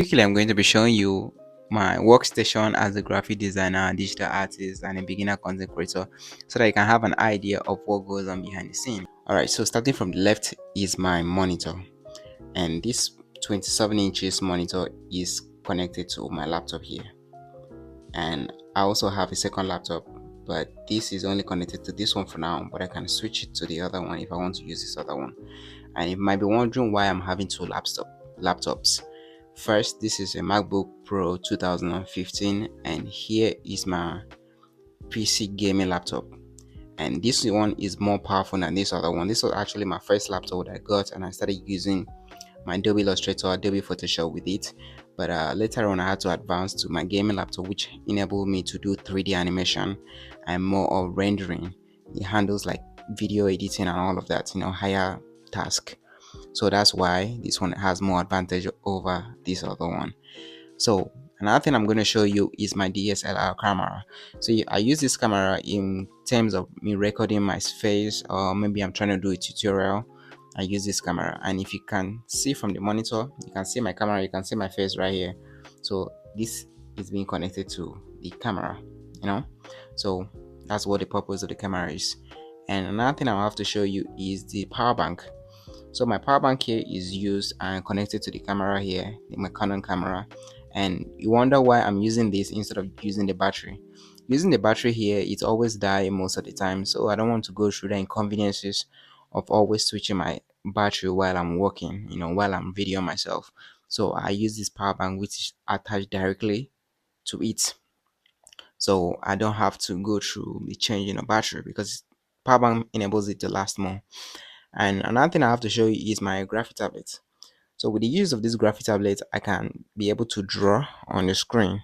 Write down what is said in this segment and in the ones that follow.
Quickly, I'm going to be showing you my workstation as a graphic designer, digital artist, and a beginner content creator so that you can have an idea of what goes on behind the scene. Alright, so starting from the left is my monitor, and this 27 inches monitor is connected to my laptop here. And I also have a second laptop, but this is only connected to this one for now, but I can switch it to the other one if I want to use this other one. And you might be wondering why I'm having two laptops. First, this is a MacBook Pro 2015, and here is my PC gaming laptop. And this one is more powerful than this other one. This was actually my first laptop that I got, and I started using my Adobe Illustrator, Adobe Photoshop with it. But later on, I had to advance to my gaming laptop, which enabled me to do 3D animation and more of rendering. It handles like video editing and all of that, higher task. So that's why this one has more advantage over this other one. So another thing I'm going to show you is my DSLR camera. So I use this camera in terms of me recording my face, or maybe I'm trying to do a tutorial. I use this camera, and if you can see from the monitor, you can see my camera, you can see my face right here. So this is being connected to the camera, so that's what the purpose of the camera is. And another thing I have to show you is the power bank. So my power bank here is used and connected to the camera here, my Canon camera. And you wonder why I'm using this instead of using the battery. Using the battery here, it always die most of the time, so I don't want to go through the inconveniences of always switching my battery while I'm working, while I'm videoing myself. So I use this power bank which is attached directly to it, so I don't have to go through the changing of battery because power bank enables it to last more. And another thing I have to show you is my graphic tablet. So with the use of this graphic tablet, I can be able to draw on the screen.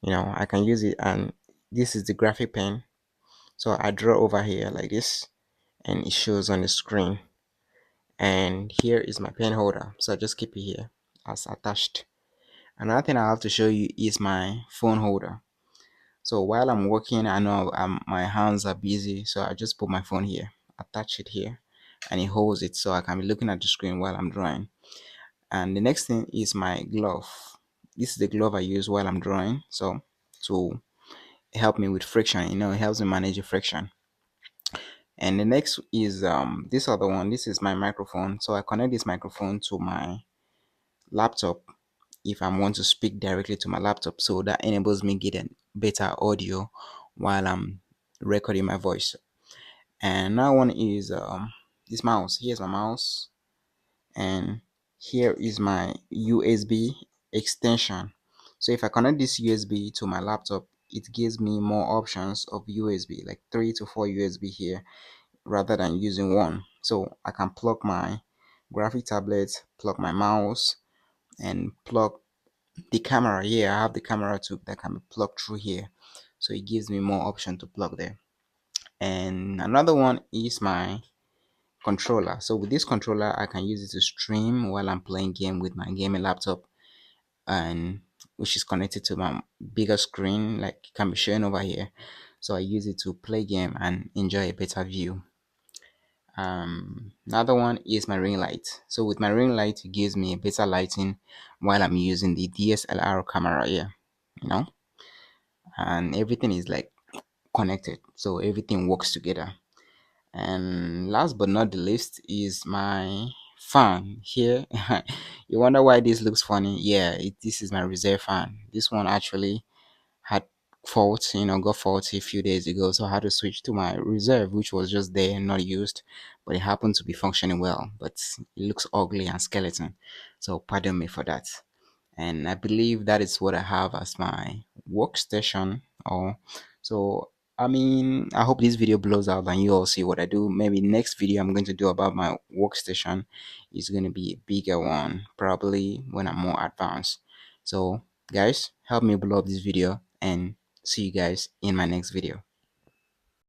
I can use it, and this is the graphic pen. So I draw over here like this, and it shows on the screen. And here is my pen holder. So I just keep it here as attached. Another thing I have to show you is my phone holder. So while I'm working, I know my hands are busy, so I just put my phone here, attach it here, and it holds it so I can be looking at the screen while I'm drawing. And the next thing is my glove. This is the glove I use while I'm drawing, so to help me with friction, it helps me manage the friction. And the next is this other one. This is my microphone, so I connect this microphone to my laptop if I want to speak directly to my laptop, so that enables me getting better audio while I'm recording my voice. And another one is this mouse. Here's my mouse, and here is my USB extension. So if I connect this USB to my laptop, it gives me more options of USB, like 3 to 4 USB here, rather than using one. So I can plug my graphic tablet, plug my mouse, and plug the camera here. I have the camera too that can be plugged through here, so it gives me more option to plug there. And another one is my controller. So with this controller, I can use it to stream while I'm playing game with my gaming laptop, and which is connected to my bigger screen, like it can be shown over here. So I use it to play game and enjoy a better view. Another one is my ring light. So with my ring light, it gives me a better lighting while I'm using the DSLR camera here, you know, and everything is like connected, so everything works together. And last but not the least is my fan here. You wonder why this looks funny? Yeah, this is my reserve fan. This one actually had faults, got faulty a few days ago, so I had to switch to my reserve, which was just there and not used, but it happened to be functioning well, but it looks ugly and skeleton, so pardon me for that. And I believe that is what I have as my workstation. Or so I mean, I hope this video blows out and you all see what I do. Maybe next video I'm going to do about my workstation is going to be a bigger one, probably when I'm more advanced. So guys, help me blow up this video, and see you guys in my next video.